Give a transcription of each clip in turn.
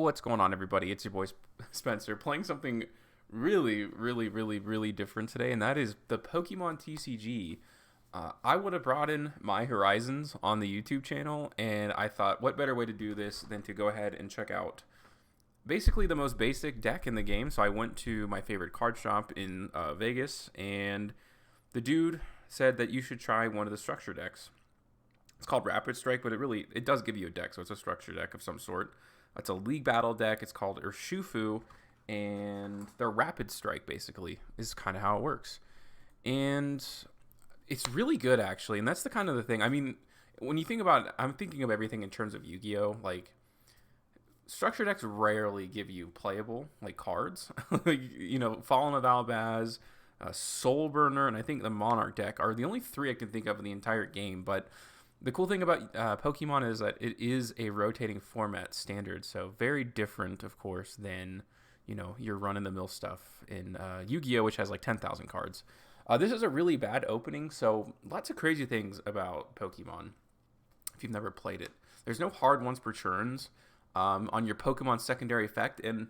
what's going on, everybody? It's your boy Spencer playing something really different today, and that is the Pokemon TCG. I would have brought in my Horizons on the YouTube channel, and I thought, what better way to do this than to go ahead and check out basically the most basic deck in the game. So I went to my favorite card shop in Vegas, and the dude said that you should try one of the structure decks. It's called Rapid Strike, but it does give you a deck, so it's a structure deck of some sort. It's a League Battle deck. It's called Urshifu, and their Rapid Strike basically is kind of how it works. And it's really good, actually, and that's the kind of the thing. I mean, when you think about it, I'm thinking of everything in terms of Yu-Gi-Oh! Like, structure decks rarely give you playable, like, cards. Like, Fallen of Albaz, Soul Burner, and I think the Monarch deck are the only three I can think of in the entire game, but the cool thing about Pokemon is that it is a rotating format standard, so very different, of course, than your run-of-the-mill stuff in Yu-Gi-Oh!, which has like 10,000 cards. This is a really bad opening, so lots of crazy things about Pokemon if you've never played it. There's no hard ones per turns on your Pokemon secondary effect, and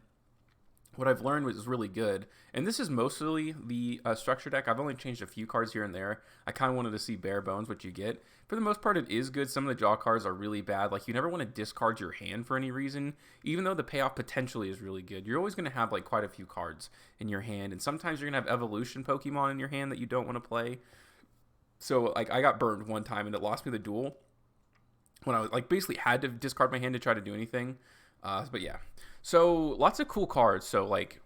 what I've learned was really good, and this is mostly the structure deck. I've only changed a few cards here and there. I kind of wanted to see bare bones what you get. For the most part, it is good. Some of the draw cards are really bad. Like, you never want to discard your hand for any reason, even though the payoff potentially is really good. You're always going to have like quite a few cards in your hand, and sometimes you're going to have evolution Pokemon in your hand that you don't want to play. So, like, I got burned one time, and it lost me the duel when I was like basically had to discard my hand to try to do anything. But yeah, so lots of cool cards. So like,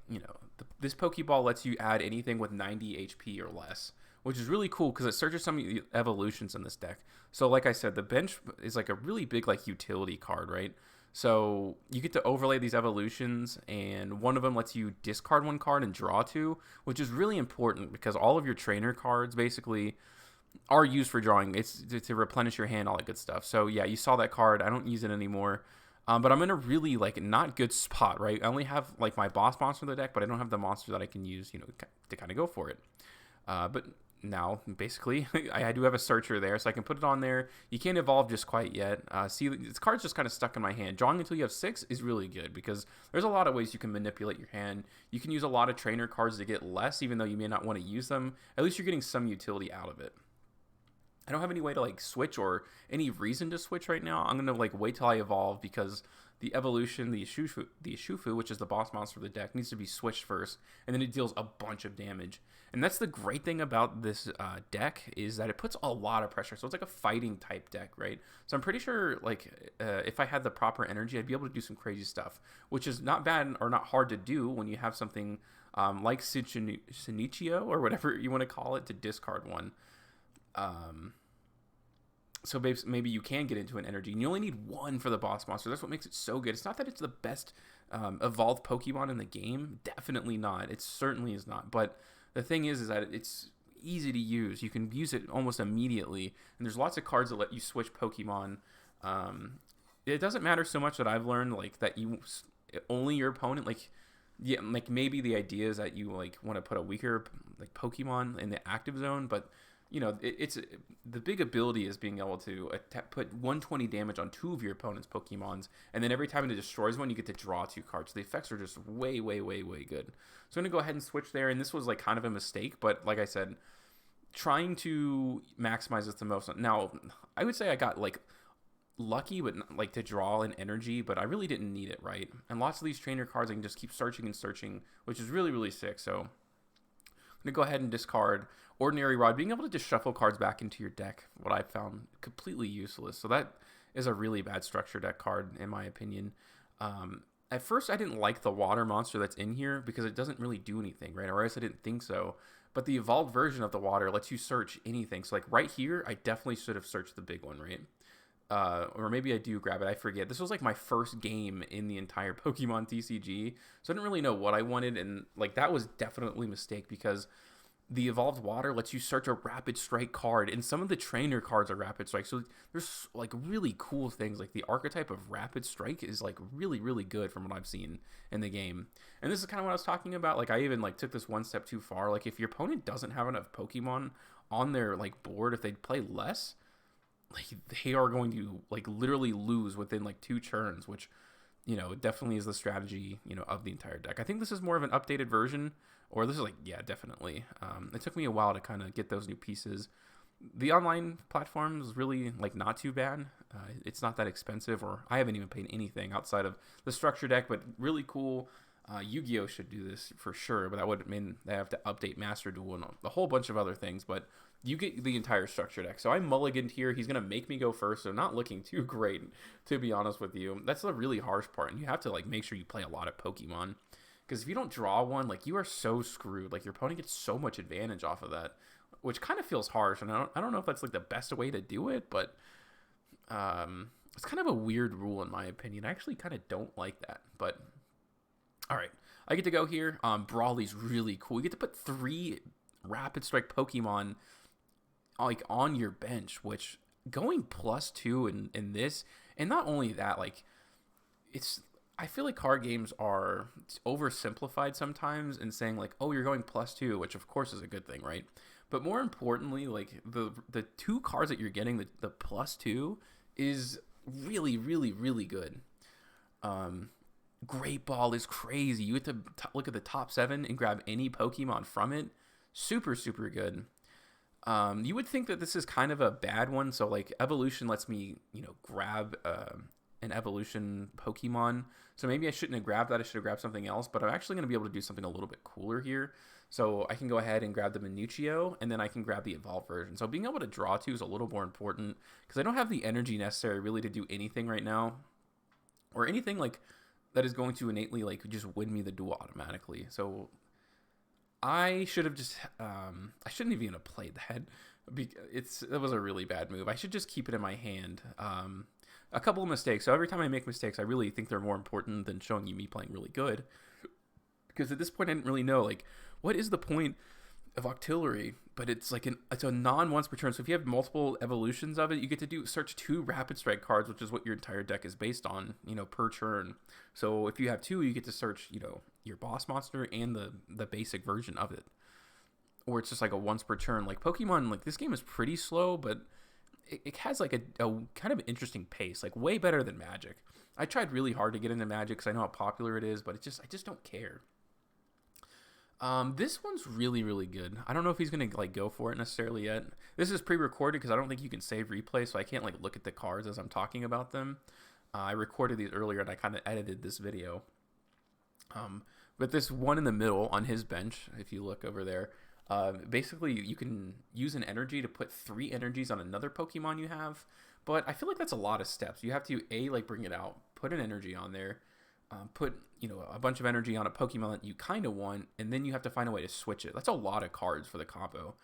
this Pokeball lets you add anything with 90 HP or less, which is really cool because it searches some of the evolutions in this deck. So like I said, the bench is like a really big like utility card, right? So you get to overlay these evolutions, and one of them lets you discard one card and draw two, which is really important because all of your trainer cards basically are used for drawing. It's to replenish your hand, all that good stuff. So yeah, you saw that card. I don't use it anymore. But I'm in a really like not good spot, right? I only have like my boss monster in the deck, but I don't have the monster that I can use, to kind of go for it. But now, basically, I do have a searcher there, so I can put it on there. You can't evolve just quite yet. See, this card's just kind of stuck in my hand. Drawing until you have 6 is really good because there's a lot of ways you can manipulate your hand. You can use a lot of trainer cards to get less, even though you may not want to use them. At least you're getting some utility out of it. I don't have any way to like switch or any reason to switch right now. I'm gonna like wait till I evolve because the evolution, the Urshifu, which is the boss monster of the deck, needs to be switched first, and then it deals a bunch of damage. And that's the great thing about this deck is that it puts a lot of pressure. So it's like a fighting type deck, right? So I'm pretty sure like if I had the proper energy, I'd be able to do some crazy stuff, which is not bad or not hard to do when you have something like Shinichio or whatever you want to call it to discard one. So maybe you can get into an energy, and you only need one for the boss monster. That's what makes it so good. It's not that it's the best evolved Pokemon in the game. Definitely not. It certainly is not. But the thing is that it's easy to use. You can use it almost immediately, and there's lots of cards that let you switch Pokemon. It doesn't matter so much that I've learned like that you only your opponent like. Yeah, like maybe the idea is that you like want to put a weaker like Pokemon in the active zone, but it's the big ability is being able to put 120 damage on 2 of your opponent's Pokemons, and then every time it destroys one, you get to draw 2 cards. So the effects are just way good. So I'm gonna go ahead and switch there, and this was like kind of a mistake, but like I said, trying to maximize this the most. Now, I would say I got like lucky, but not, like to draw an energy, but I really didn't need it, right? And lots of these trainer cards I can just keep searching and searching, which is really sick. So I'm going to go ahead and discard Ordinary Rod. Being able to just shuffle cards back into your deck, what I found completely useless. So that is a really bad structure deck card, in my opinion. At first, I didn't like the water monster that's in here because it doesn't really do anything, right? Or else I didn't think so. But the evolved version of the water lets you search anything. So like right here, I definitely should have searched the big one, right? Or maybe I do grab it. I forget. This was like my first game in the entire Pokemon TCG, so I didn't really know what I wanted, and like that was definitely a mistake because the evolved water lets you search a rapid strike card, and some of the trainer cards are rapid strike. So there's like really cool things. Like the archetype of rapid strike is like really good from what I've seen in the game. And this is kind of what I was talking about. Like I even like took this one step too far. Like if your opponent doesn't have enough Pokemon on their like board, if they play less, like they are going to like literally lose within like 2 turns, which you know, it definitely is the strategy, you know, of the entire deck. I think this is more of an updated version, or this is like, yeah, definitely. It took me a while to kind of get those new pieces. The online platform is really like not too bad. It's not that expensive, or I haven't even paid anything outside of the structure deck, but really cool. Yu-Gi-Oh should do this for sure, but that would mean they have to update Master Duel and a whole bunch of other things. But you get the entire structure deck. So I mulliganed here. He's gonna make me go first, so not looking too great, to be honest with you. That's the really harsh part, and you have to like make sure you play a lot of Pokemon, because if you don't draw one, like you are so screwed. Like your opponent gets so much advantage off of that, which kind of feels harsh. And I don't know if that's like the best way to do it, but it's kind of a weird rule in my opinion. I actually kind of don't like that, but all right. I get to go here. Brawly's really cool. You get to put 3 Rapid Strike Pokemon like on your bench, which going +2 in this, and not only that, like it's, I feel like card games are oversimplified sometimes in saying like, oh, you're going +2, which of course is a good thing, right? But more importantly, like the 2 cards that you're getting, the +2 is really, really, really good. Great Ball is crazy. You get to look at the top 7 and grab any Pokemon from it. Super, super good. You would think that this is kind of a bad one. So like evolution lets me, you know, grab an evolution Pokemon. So maybe I shouldn't have grabbed that. I should have grabbed something else. But I'm actually going to be able to do something a little bit cooler here. So I can go ahead and grab the Minuchio, and then I can grab the evolved version. So being able to draw 2 is a little more important, because I don't have the energy necessary really to do anything right now, or anything like that is going to innately like just win me the duel automatically. So I should have just I shouldn't have even played that. It was a really bad move. I should just keep it in my hand. A couple of mistakes. So every time I make mistakes, I really think they're more important than showing you me playing really good. Because at this point, I didn't really know like what is the point of Octillery, but it's like it's a non once per turn. So if you have multiple evolutions of it, you get to search 2 Rapid Strike cards, which is what your entire deck is based on, you know, per turn. So if you have 2, you get to search, you know, your boss monster and the basic version of it. Or it's just like a once per turn. Like Pokemon, like this game is pretty slow, but it has like a kind of interesting pace, like way better than Magic. I tried really hard to get into Magic because I know how popular it is, but I just don't care. This one's really, really good. I don't know if he's gonna like go for it necessarily yet. This is pre-recorded because I don't think you can save replay, so I can't like look at the cards as I'm talking about them. I recorded these earlier and I kind of edited this video. But this one in the middle on his bench, if you look over there, basically you can use an energy to put 3 energies on another Pokemon you have. But I feel like that's a lot of steps. You have to like bring it out, put an energy on there. Put, you know, a bunch of energy on a Pokemon that you kind of want, and then you have to find a way to switch it. That's a lot of cards for the combo.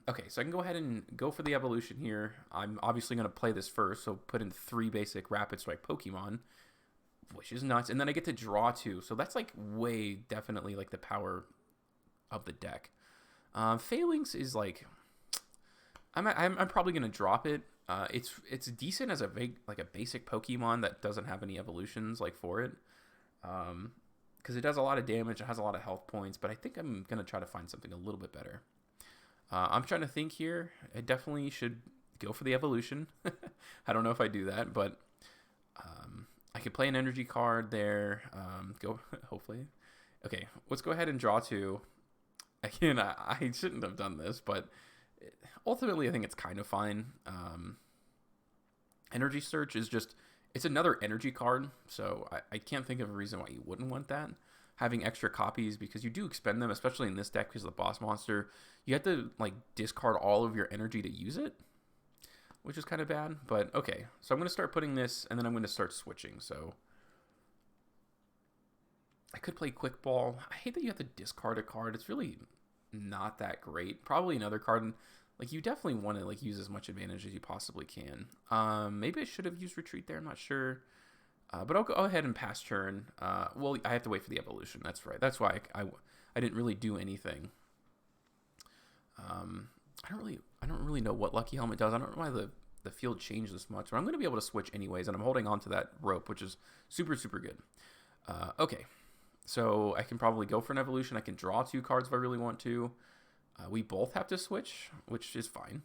Okay, so I can go ahead and go for the evolution here. I'm obviously going to play this first, so put in 3 basic Rapid Strike Pokemon, which is nuts. And then I get to draw 2, so that's like way definitely like the power of the deck. Phalanx is like, I'm probably going to drop it. It's decent as a basic Pokemon that doesn't have any evolutions like for it, because it does a lot of damage. It has a lot of health points, but I think I'm gonna try to find something a little bit better. I'm trying to think here. I definitely should go for the evolution. I don't know if I do that, but I could play an energy card there. Go hopefully. Okay, let's go ahead and draw 2. Again, I shouldn't have done this, but ultimately, I think it's kind of fine. Energy Search is just, it's another energy card, so I can't think of a reason why you wouldn't want that. Having extra copies, because you do expend them, especially in this deck because of the boss monster. You have to like discard all of your energy to use it, which is kind of bad. But okay, so I'm going to start putting this, and then I'm going to start switching. So I could play Quick Ball. I hate that you have to discard a card. It's really not that great. Probably another card. Like, you definitely want to like use as much advantage as you possibly can. Maybe I should have used Retreat there. I'm not sure. But I'll go ahead and pass turn. Well, I have to wait for the evolution. That's right. That's why I didn't really do anything. I don't really know what Lucky Helmet does. I don't know why the field changed this much. But I'm going to be able to switch anyways, and I'm holding on to that rope, which is super, super good. Okay. So I can probably go for an evolution. I can draw 2 cards if I really want to. We both have to switch, which is fine.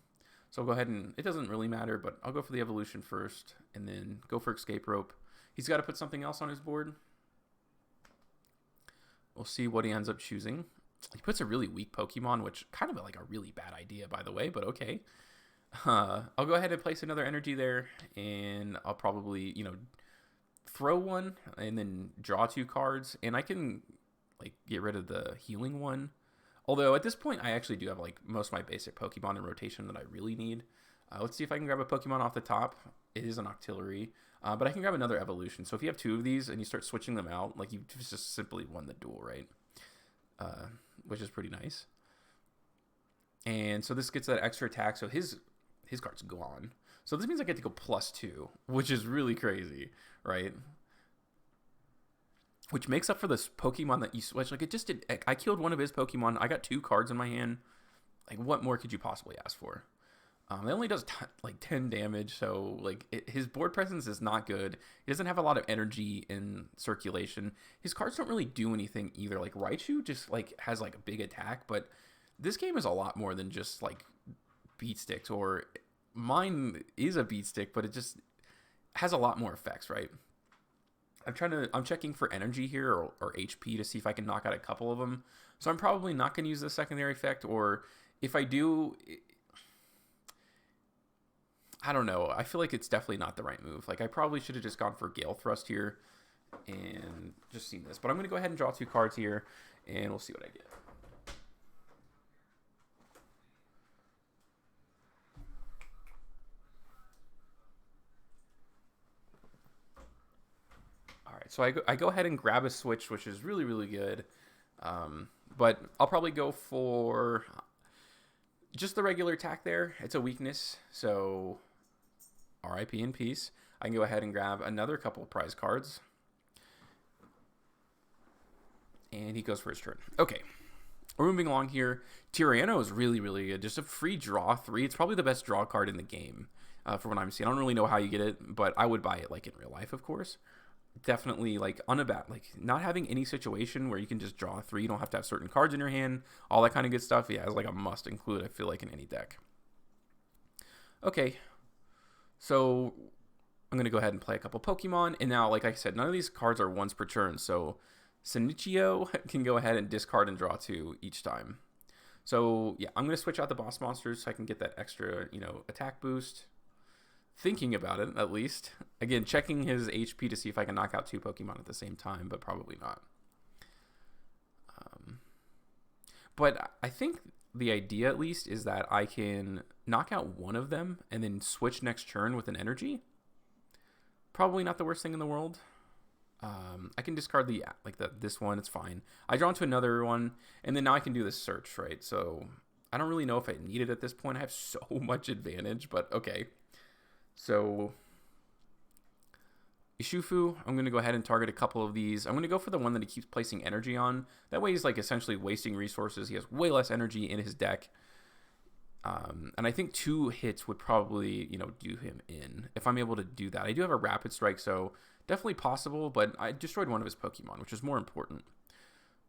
So I'll go ahead and, it doesn't really matter, but I'll go for the evolution first and then go for escape rope. He's got to put something else on his board. We'll see what he ends up choosing. He puts a really weak Pokemon, which kind of like a really bad idea, by the way, but okay. I'll go ahead and place another energy there, and I'll probably, throw one and then draw 2 cards, and I can like get rid of the healing one. Although at this point, I actually do have like most of my basic Pokemon in rotation that I really need. Let's see if I can grab a Pokemon off the top. It is an Octillery, but I can grab another evolution. So if you have 2 of these and you start switching them out, like you've just simply won the duel, right? Which is pretty nice. And so this gets that extra attack. So his card's gone. So this means I get to go +2, which is really crazy, right? Which makes up for this Pokemon that you switch. Like, it just did. I killed one of his Pokemon. I got 2 cards in my hand. Like, what more could you possibly ask for? It only does like 10 damage, so like his board presence is not good. He doesn't have a lot of energy in circulation. His cards don't really do anything either. Like Raichu just like has like a big attack, but this game is a lot more than just like beat sticks. Or mine is a beat stick, but it just has a lot more effects, right? I'm checking for energy here or HP to see if I can knock out a couple of them. So I'm probably not going to use the secondary effect, or if I do, I don't know. I feel like it's definitely not the right move. Like, I probably should have just gone for Gale Thrust here and just seen this. But I'm going to go ahead and draw 2 cards here, and we'll see what I get. All right, so I go ahead and grab a switch, which is really, really good. But I'll probably go for just the regular attack there. It's a weakness, so RIP in peace. I can go ahead and grab another couple of prize cards. And he goes for his turn. Okay, we're moving along here. Tyranno is really, really good. Just a free draw 3. It's probably the best draw card in the game, for what I'm seeing. I don't really know how you get it, but I would buy it like in real life, of course. Definitely like like not having any situation where you can just draw 3. You don't have to have certain cards in your hand. All that kind of good stuff. Yeah, is like a must include, I feel like, in any deck. Okay. So I'm going to go ahead and play a couple Pokemon. And now, like I said, none of these cards are once per turn. So Yugioh can go ahead and discard and draw 2 each time. So yeah, I'm going to switch out the boss monsters so I can get that extra, attack boost. Thinking about it, at least. Again, checking his HP to see if I can knock out 2 Pokemon at the same time, but probably not. But I think the idea, at least, is that I can knock out one of them and then switch next turn with an energy. Probably not the worst thing in the world. I can discard this one. It's fine. I draw into another one, and then now I can do this search, right? So I don't really know if I need it at this point. I have so much advantage, but okay. So Urshifu, I'm going to go ahead and target a couple of these. I'm going to go for the one that he keeps placing energy on. That way he's like essentially wasting resources. He has way less energy in his deck. And I think 2 hits would probably, do him in if I'm able to do that. I do have a Rapid Strike, so definitely possible, but I destroyed one of his Pokemon, which is more important.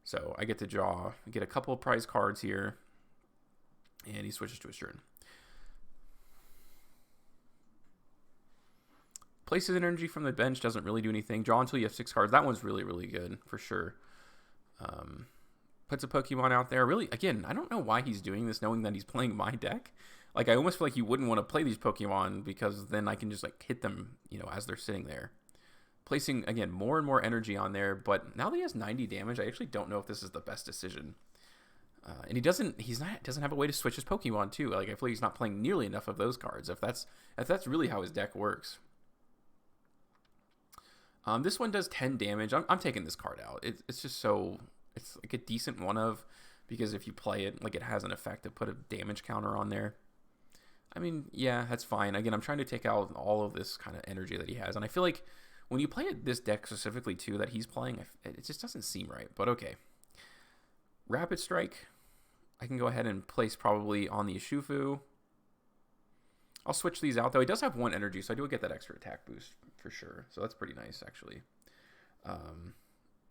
So I get to get a couple of prize cards here, and he switches to his turn. Places energy from the bench, doesn't really do anything. Draw until you have 6 cards. That one's really, really good, for sure. Puts a Pokemon out there. Really, again, I don't know why he's doing this, knowing that he's playing my deck. Like, I almost feel like you wouldn't want to play these Pokemon, because then I can just, like, hit them, as they're sitting there. Placing, again, more and more energy on there. But now that he has 90 damage, I actually don't know if this is the best decision. And he doesn't have a way to switch his Pokemon, too. Like, I feel like he's not playing nearly enough of those cards, if that's really how his deck works. This one does 10 damage. I'm taking this card out. It's just so... It's like a decent one of... Because if you play it, like, it has an effect to put a damage counter on there. I mean, yeah, that's fine. Again, I'm trying to take out all of this kind of energy that he has. And I feel like when you play this deck specifically, too, that he's playing, it just doesn't seem right. But okay. Rapid Strike. I can go ahead and place probably on the Urshifu. I'll switch these out, though. He does have 1 energy, so I do get that extra attack boost for sure. So that's pretty nice, actually.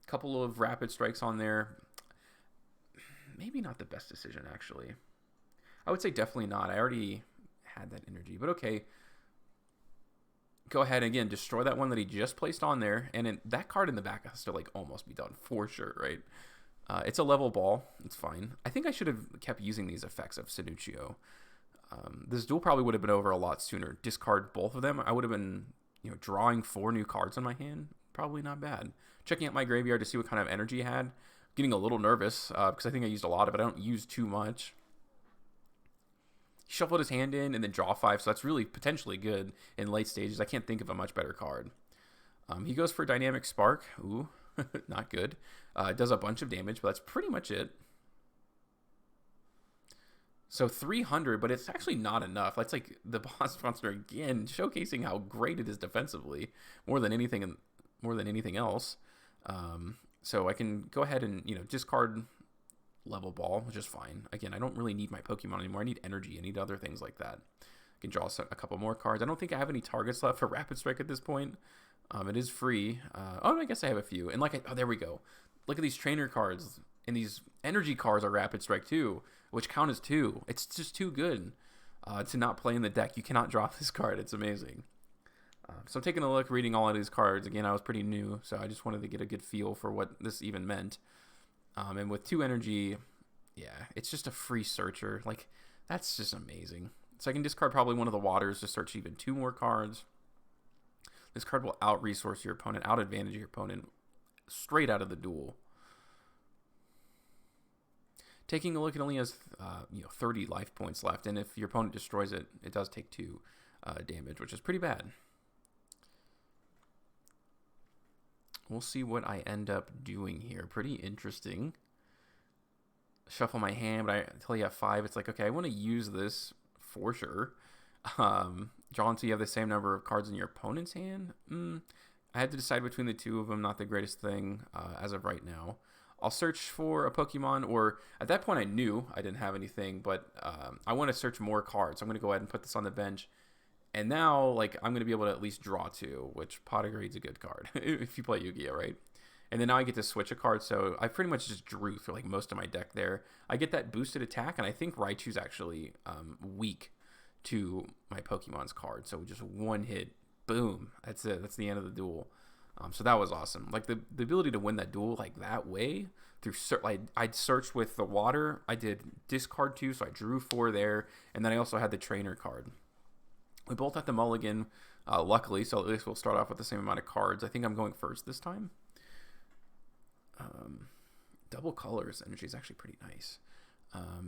Couple of Rapid Strikes on there. Maybe not the best decision, actually. I would say definitely not. I already had that energy, but okay. go ahead and, again, destroy that one that he just placed on there. And that card in the back has to, like, almost be done for sure, right? It's a level ball. It's fine. I think I should have kept using these effects of Yugioh. This duel probably would have been over a lot sooner. Discard both of them. I would have been, drawing 4 new cards on my hand. Probably not bad. Checking out my graveyard to see what kind of energy I had. Getting a little nervous because I think I used a lot of it. I don't use too much. He shuffled his hand in and then draw 5, so that's really potentially good in late stages. I can't think of a much better card. He goes for Dynamic Spark. Ooh, not good. It does a bunch of damage, but that's pretty much it. So 300, but it's actually not enough. That's like the boss monster again, showcasing how great it is defensively, more than anything else. So I can go ahead and discard level ball, which is fine. Again, I don't really need my Pokemon anymore. I need energy. I need other things like that. I can draw a couple more cards. I don't think I have any targets left for Rapid Strike at this point. It is free. I guess I have a few. And there we go. Look at these trainer cards. And these energy cards are Rapid Strike too, which count as 2. It's just too good to not play in the deck. You cannot draw this card. It's amazing. So I'm taking a look, reading all of these cards. Again, I was pretty new, so I just wanted to get a good feel for what this even meant. And with 2 energy, yeah, it's just a free searcher. Like, that's just amazing. So I can discard probably one of the waters to search even 2 more cards. This card will out-resource your opponent, out-advantage your opponent straight out of the duel. Taking a look, it only has 30 life points left, and if your opponent destroys it, it does take 2 damage, which is pretty bad. We'll see what I end up doing here. Pretty interesting. Shuffle my hand, but until you have 5, it's like, okay, I want to use this for sure. Draw until you have the same number of cards in your opponent's hand. I had to decide between the 2 of them. Not the greatest thing as of right now. I'll search for a Pokemon, or at that point I knew I didn't have anything, but I want to search more cards. So I'm going to go ahead and put this on the bench. And now, I'm going to be able to at least draw 2, which Pottergrade's a good card if you play Yu-Gi-Oh, right? And then now I get to switch a card, so I pretty much just drew through most of my deck there. I get that boosted attack, and I think Raichu's actually weak to my Pokemon's card. So just one hit, boom, that's it. That's the end of the duel. So that was awesome. The ability to win that duel that way through I'd searched with the water. I did discard 2, so I drew 4 there, and then I also had the trainer card. We both had the mulligan, luckily, so at least we'll start off with the same amount of cards. I think I'm going first this time. Double colors energy is actually pretty nice,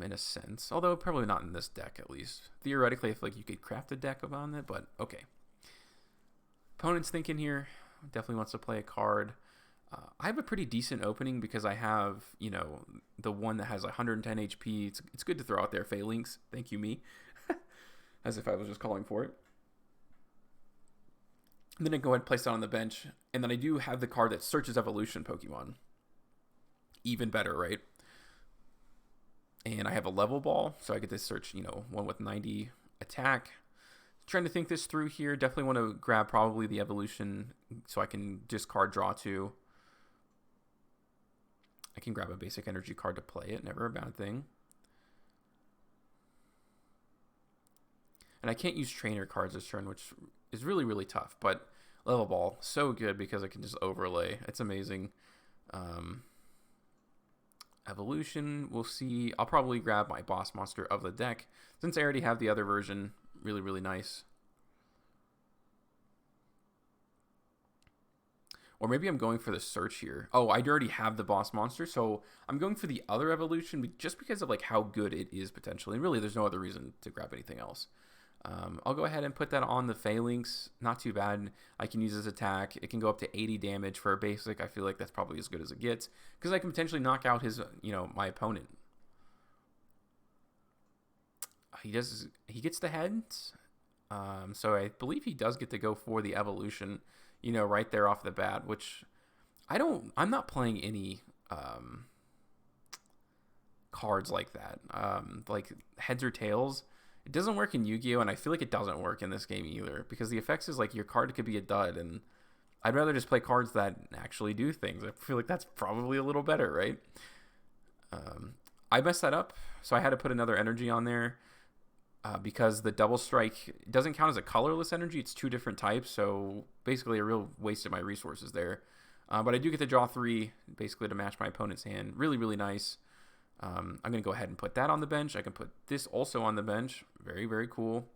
in a sense. Although probably not in this deck, at least. Theoretically, I feel like you could craft a deck on it, but okay. Opponent's thinking here. Definitely wants to play a card. I have a pretty decent opening because I have, the one that has 110 HP. It's good to throw out there. Phalanx. Thank you, me. As if I was just calling for it. And then I go ahead and place it on the bench. And then I do have the card that searches evolution Pokemon. Even better, right? And I have a level ball. So I get to search, one with 90 attack. Trying to think this through here. Definitely want to grab probably the evolution so I can discard draw 2. I can grab a basic energy card to play it. Never a bad thing. And I can't use trainer cards this turn, which is really, really tough. But level ball, so good because I can just overlay. It's amazing. Evolution, we'll see. I'll probably grab my boss monster of the deck. Since I already have the other version, really, really nice. Or maybe I'm going for the search here. Oh, I already have the boss monster, so I'm going for the other evolution just because of how good it is potentially. And really, there's no other reason to grab anything else. I'll go ahead and put that on the Phalanx. Not too bad. I can use his attack. It can go up to 80 damage for a basic. I feel like that's probably as good as it gets because I can potentially knock out his, my opponent. He gets the heads. So I believe he does get to go for the evolution, right there off the bat, which I'm not playing any cards like that. Like heads or tails. It doesn't work in Yu-Gi-Oh! And I feel like it doesn't work in this game either because the effects is your card could be a dud, and I'd rather just play cards that actually do things. I feel like that's probably a little better, right? I messed that up, so I had to put another energy on there. because the double strike doesn't count as a colorless energy. It's two different types, so basically a real waste of my resources there. But I do get to draw 3, basically to match my opponent's hand. Really, really nice. I'm going to go ahead and put that on the bench. I can put this also on the bench. Very, very cool.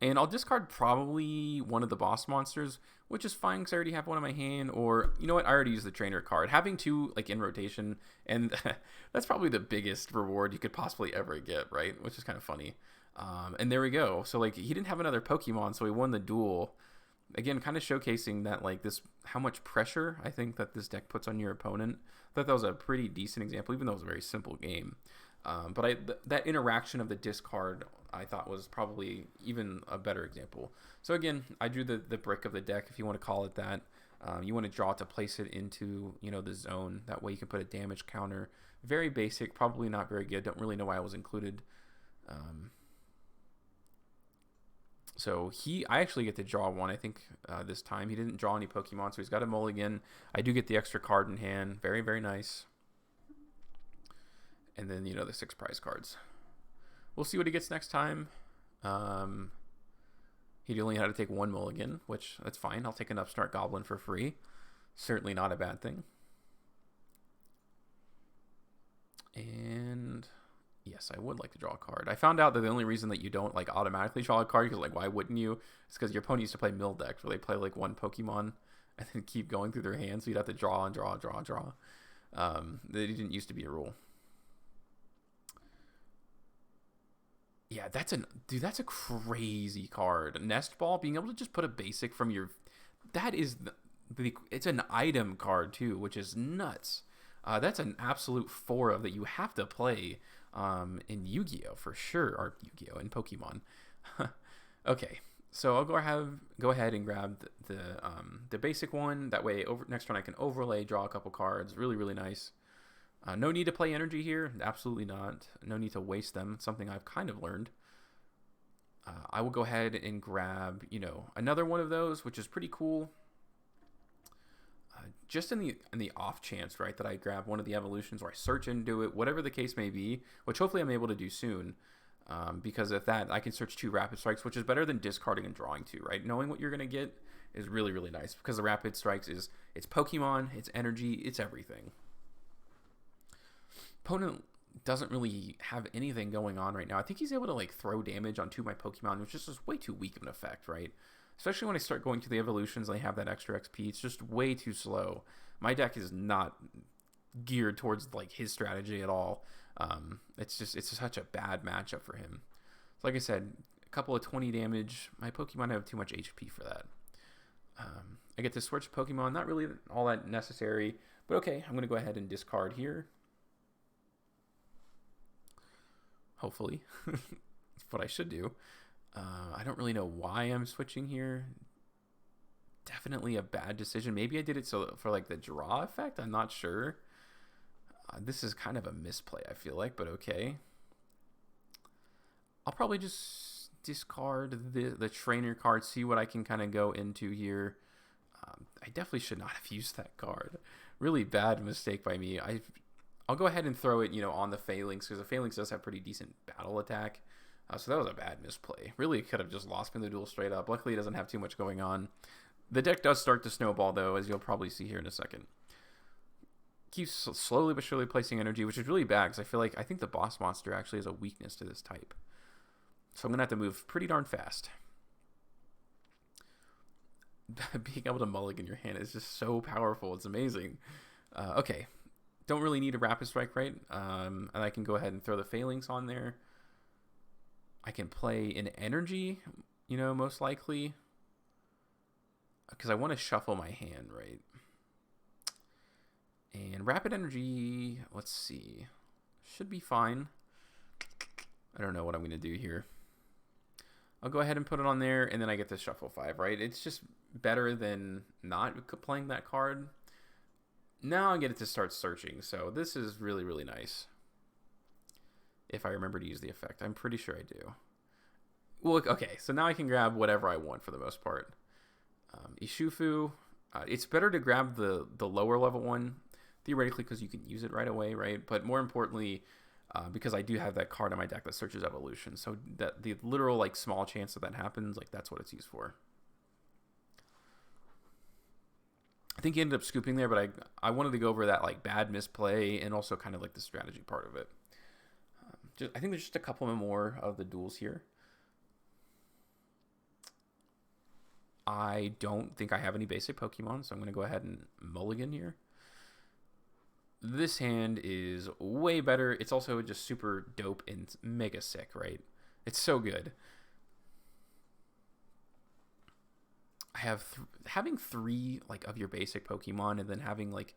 And I'll discard probably one of the boss monsters, which is fine because I already have one in my hand. Or, you know what? I already used the trainer card. Having 2 like in rotation, and that's probably the biggest reward you could possibly ever get, right? Which is kind of funny. And there we go. So like he didn't have another Pokemon, so he won the duel. Again, kind of showcasing that like this, how much pressure I think that this deck puts on your opponent. I thought that was a pretty decent example, even though it was a very simple game. But that interaction of the discard I thought was probably even a better example. So again, I drew the brick of the deck, if you want to call it that. You want to draw it to place it into, you know, the zone. That way you can put a damage counter. Very basic, probably not very good. Don't really know why it was included. So I actually get to draw one, I think, this time. He didn't draw any Pokemon, so he's got a mulligan. I do get the extra card in hand. Very, very nice. And then, you know, the 6 prize cards. We'll see what he gets next time. He only had to take 1 mulligan, which, that's fine. I'll take an Upstart Goblin for free. Certainly not a bad thing. And yes, I would like to draw a card. I found out that the only reason that you don't like automatically draw a card, because like why wouldn't you? It's because your opponent used to play mill decks where they play like 1 Pokemon and then keep going through their hands, so you'd have to draw and draw. That didn't used to be a rule. Yeah, that's a crazy card. Nest Ball, being able to just put a basic from your, that is it's an item card too, which is nuts. That's an absolute 4 of that you have to play in Yu-Gi-Oh for sure, or Yu-Gi-Oh in Pokemon. Okay, so I'll go ahead and grab the basic one. That way, next turn I can overlay, draw a couple cards. Really, really nice. No need to play energy here. Absolutely not. No need to waste them. It's something I've kind of learned. I will go ahead and grab, you know, another one of those, which is pretty cool. Just in the off chance, right, that I grab one of the evolutions or I search into it, whatever the case may be, which hopefully I'm able to do soon. Because of that, I can search 2 Rapid Strikes, which is better than discarding and drawing 2, right? Knowing what you're going to get is really, really nice, because the Rapid Strikes it's Pokemon, it's energy, it's everything. Opponent doesn't really have anything going on right now. I think he's able to like throw damage on 2 of my Pokemon, which is just way too weak of an effect, right? Especially when I start going to the evolutions and I have that extra XP. It's just way too slow. My deck is not geared towards like his strategy at all. It's such a bad matchup for him. So like I said, a couple of 20 damage. My Pokemon have too much HP for that. I get to switch Pokemon. Not really all that necessary, but okay. I'm going to go ahead and discard here. Hopefully. That's what I should do. I don't really know why I'm switching here. Definitely a bad decision. Maybe I did it for like the draw effect. I'm not sure. This is kind of a misplay, I feel like, but okay. I'll probably just discard the trainer card, see what I can kind of go into here. I definitely should not have used that card. Really bad mistake by me. I'll go ahead and throw it, you know, on the Phalanx, because the Phalanx does have pretty decent battle attack. So that was a bad misplay. Really could have just lost me in the duel straight up. Luckily, it doesn't have too much going on. The deck does start to snowball, though, as you'll probably see here in a second. Keeps slowly but surely placing energy, which is really bad, because I think the boss monster actually has a weakness to this type. So I'm going to have to move pretty darn fast. Being able to mulligan your hand is just so powerful. It's amazing. Okay. Don't really need a Rapid Strike, right? And I can go ahead and throw the Phalanx on there. I can play an energy, you know, most likely. Because I want to shuffle my hand, right? And Rapid Energy, let's see. Should be fine. I don't know what I'm going to do here. I'll go ahead and put it on there, and then I get to shuffle 5, right? It's just better than not playing that card. Now I get it to start searching, so this is really, really nice. If I remember to use the effect. I'm pretty sure I do. Well, okay, so now I can grab whatever I want for the most part. Urshifu. It's better to grab the lower level one, theoretically, because you can use it right away, right? But more importantly, because I do have that card in my deck that searches evolution. So that the literal like small chance that happens, like that's what it's used for. I think he ended up scooping there, but I wanted to go over that like bad misplay and also kind of like the strategy part of it. I think there's just a couple more of the duels here. I don't think I have any basic Pokemon, so I'm going to go ahead and mulligan here. This hand is way better. It's also just super dope and mega sick, right? It's so good. I have having 3 like of your basic Pokemon and then having like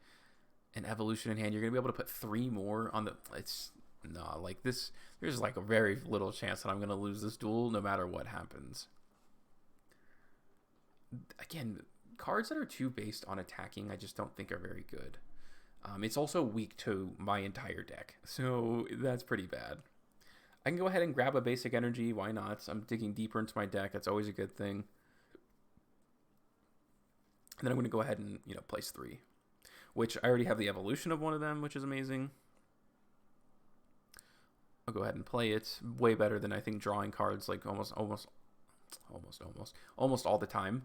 an evolution in hand, you're gonna be able to put 3 more on the. It's no like this. There's like a very little chance that I'm gonna lose this duel, no matter what happens. Again, cards that are too based on attacking, I just don't think are very good. It's also weak to my entire deck, so that's pretty bad. I can go ahead and grab a basic energy. Why not? I'm digging deeper into my deck. That's always a good thing. And then I'm going to go ahead and, place 3, which I already have the evolution of one of them, which is amazing. I'll go ahead and play it. Way better than I think drawing cards like almost all the time.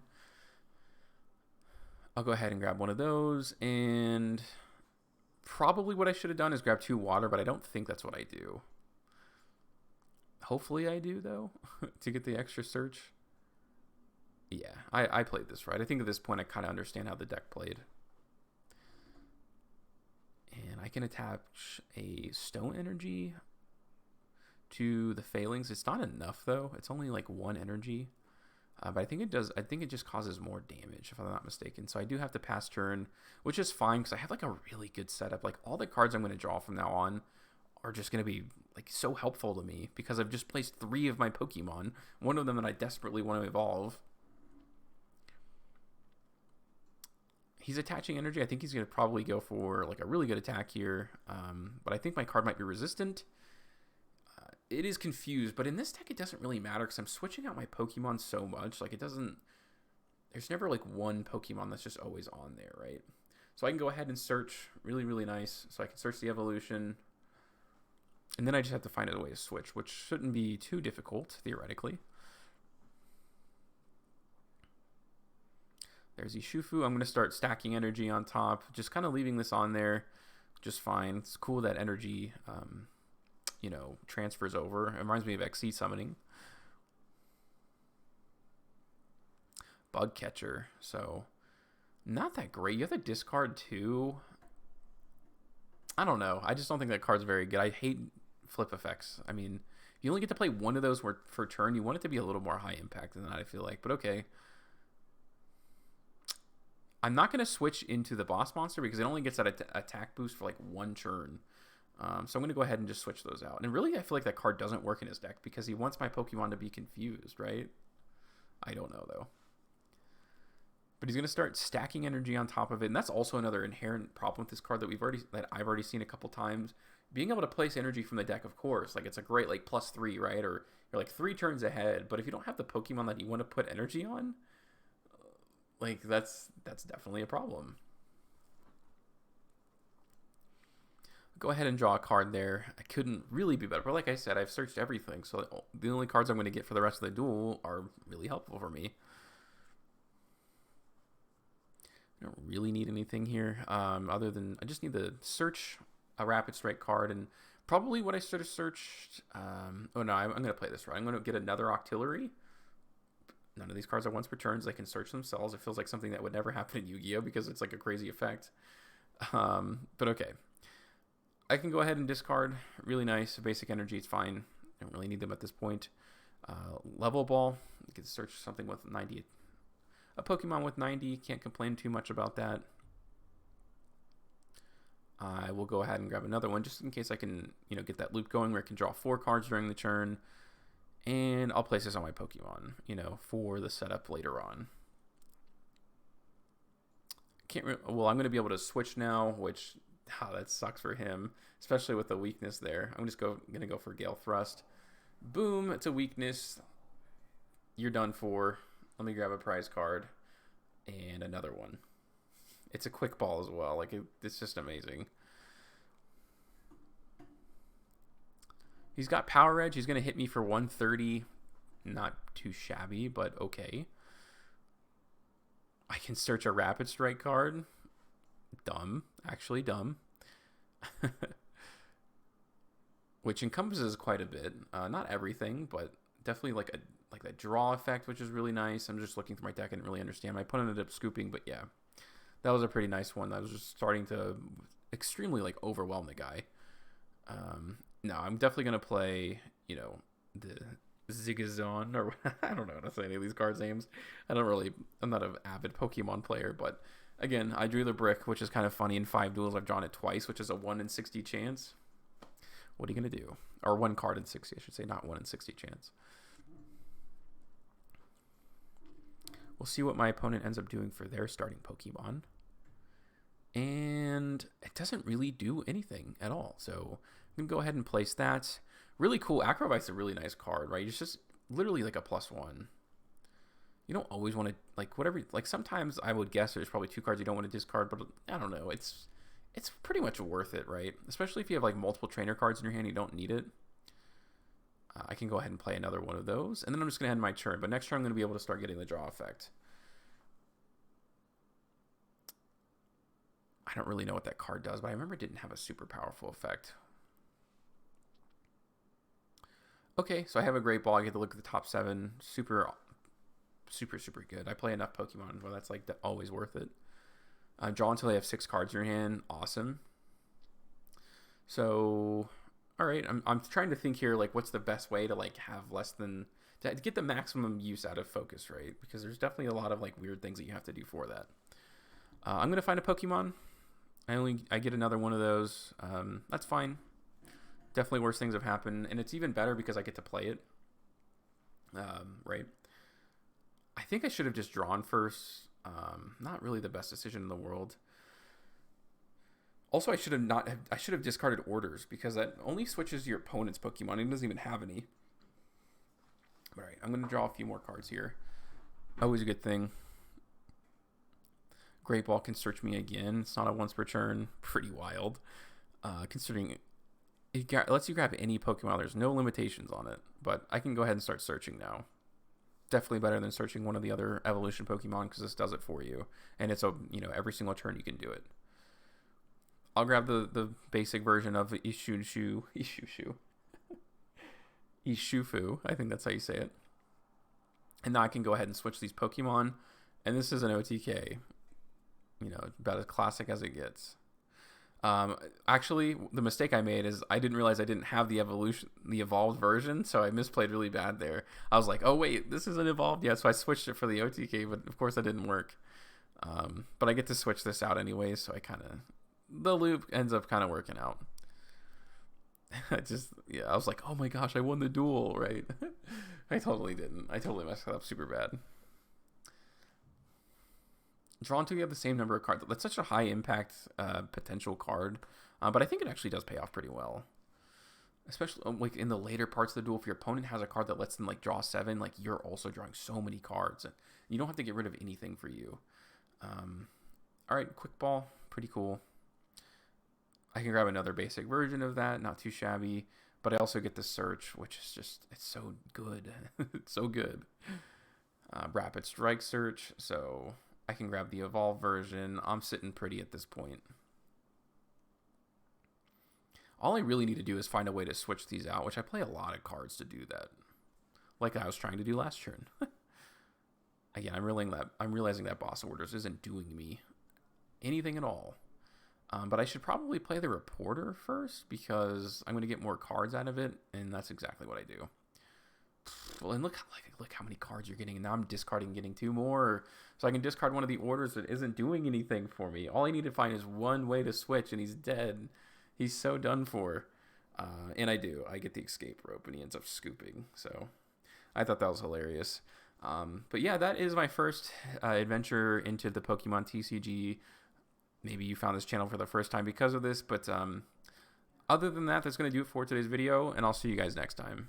I'll go ahead and grab one of those, and probably what I should have done is grab 2 water, but I don't think that's what I do. Hopefully I do, though, to get the extra search. Yeah, I played this right. I think at this point I kind of understand how the deck played. And I can attach a stone energy to the failings. It's not enough, though. It's only like 1 energy. But I think it does. I think it just causes more damage, if I'm not mistaken. So I do have to pass turn, which is fine because I have like a really good setup. Like all the cards I'm going to draw from now on are just going to be like so helpful to me because I've just placed 3 of my Pokemon. One of them that I desperately want to evolve. He's attaching energy. I think he's going to probably go for like a really good attack here. But I think my card might be resistant. It is confused, but in this deck it doesn't really matter because I'm switching out my Pokemon so much. Like it doesn't, there's never like one Pokemon that's just always on there, right? So I can go ahead and search. Really, really nice. So I can search the evolution. And then I just have to find a way to switch, which shouldn't be too difficult, theoretically. There's Urshifu. I'm going to start stacking energy on top, just kind of leaving this on there just fine. It's cool that energy transfers over. It reminds me of XC summoning. Bug catcher. So, not that great. You have to discard 2. I don't know. I just don't think that card's very good. I hate flip effects. I mean, you only get to play 1 of those for turn. You want it to be a little more high impact than that, I feel like. But okay. I'm not going to switch into the boss monster because it only gets that attack boost for like 1 turn. So I'm going to go ahead and just switch those out. And really, I feel like that card doesn't work in his deck because he wants my Pokemon to be confused, right? I don't know, though. But he's going to start stacking energy on top of it. And that's also another inherent problem with this card that I've already seen a couple times. Being able to place energy from the deck, of course. Like, it's a great, like, +3, right? Or you're, like, 3 turns ahead. But if you don't have the Pokemon that you want to put energy on, like, that's definitely a problem. Go ahead and draw a card there. I couldn't really be better. But like I said, I've searched everything. So the only cards I'm going to get for the rest of the duel are really helpful for me. I don't really need anything here other than I just need to search a Rapid Strike card. And probably what I should have searched... oh, no, I'm going to play this right. I'm going to get another Octillery. None of these cards are once per turn. They can search themselves. It feels like something that would never happen in Yu-Gi-Oh! Because it's like a crazy effect. But okay. I can go ahead and discard. Really nice. Basic energy, it's fine. I don't really need them at this point. Level ball. You can search something with 90. A Pokemon with 90. Can't complain too much about that. I will go ahead and grab another one just in case I can, get that loop going where I can draw 4 cards during the turn. And I'll place this on my Pokemon, for the setup later on. I'm going to be able to switch now, which... that sucks for him, especially with the weakness there. I'm just going to go for Gale Thrust. Boom, it's a weakness. You're done for. Let me grab a prize card and another one. It's a quick ball as well. Like it's just amazing. He's got Power Edge. He's going to hit me for 130. Not too shabby, but okay. I can search a Rapid Strike card. Dumb. Actually dumb. Which encompasses quite a bit. Not everything, but definitely like that draw effect, which is really nice. I'm just looking through my deck. I didn't really understand. My opponent ended up scooping, but yeah. That was a pretty nice one. I was just starting to extremely like overwhelm the guy. No, I'm definitely going to play, you know, the Zigazon, or I don't know how to say any of these cards' names. I'm not an avid Pokemon player, but again, I drew the brick, which is kind of funny. In 5 duels, I've drawn it twice, which is a 1 in 60 chance. What are you going to do? Or 1 card in 60, I should say, not 1 in 60 chance. We'll see what my opponent ends up doing for their starting Pokemon. And it doesn't really do anything at all. So I'm going to go ahead and place that. Really cool. Acrobite's a really nice card, right? It's just literally like a +1. You don't always want to, like, whatever. Like, sometimes I would guess there's probably 2 cards you don't want to discard, but I don't know. It's pretty much worth it, right? Especially if you have, like, multiple trainer cards in your hand, you don't need it. I can go ahead and play another one of those. And then I'm just going to end my turn. But next turn, I'm going to be able to start getting the draw effect. I don't really know what that card does, but I remember it didn't have a super powerful effect. Okay, so I have a Great Ball. I get to look at the top 7. Super good. I play enough Pokemon where that's like always worth it. Draw until they have 6 cards in your hand. Awesome. So, all right. I'm trying to think here, like, what's the best way to like have less than to get the maximum use out of focus, right? Because there's definitely a lot of like weird things that you have to do for that. I'm gonna find a Pokemon. I get another one of those. That's fine. Definitely worse things have happened, and it's even better because I get to play it. Right. I think I should have just drawn first. Not really the best decision in the world. Also, I should have discarded orders because that only switches your opponent's Pokemon. It doesn't even have any. All right, I'm going to draw a few more cards here. Always a good thing. Great Ball can search me again. It's not a once per turn. Pretty wild. Considering it lets you grab any Pokemon. There's no limitations on it. But I can go ahead and start searching now. Definitely better than searching one of the other evolution Pokemon because this does it for you. And it's every single turn you can do it. I'll grab the basic version of Urshifu. Urshifu, I think that's how you say it. And now I can go ahead and switch these Pokemon. And this is an OTK. About as classic as it gets. Actually, the mistake I made is I didn't realize I didn't have the evolved version, so I misplayed really bad there. I was like, oh wait, this isn't evolved yet, so I switched it for the OTK, but of course that didn't work. But I get to switch this out anyways, so the loop ends up kind of working out. I was like, oh my gosh, I won the duel, right? I totally didn't. I totally messed that up super bad. Draw until you have the same number of cards. That's such a high impact potential card, but I think it actually does pay off pretty well. Especially like in the later parts of the duel, if your opponent has a card that lets them like draw 7, like you're also drawing so many cards, and you don't have to get rid of anything for you. All right, Quick Ball, pretty cool. I can grab another basic version of that, not too shabby, but I also get the search, which is just, it's so good. It's so good. Rapid Strike search, so I can grab the evolved version. I'm sitting pretty at this point. All I really need to do is find a way to switch these out, which I play a lot of cards to do that. Like I was trying to do last turn. Again, I'm realizing that boss orders isn't doing me anything at all. But I should probably play the reporter first because I'm going to get more cards out of it, and that's exactly what I do. Well, and look how many cards you're getting, and now I'm discarding getting 2 more, so I can discard one of the orders that isn't doing anything for me. All I need to find is one way to switch, and he's dead. He's so done for. And I get the escape rope, and he ends up scooping. So I thought that was hilarious. But yeah, that is my first adventure into the Pokemon TCG. Maybe you found this channel for the first time because of this, but other than that, that's going to do it for today's video, and I'll see you guys next time.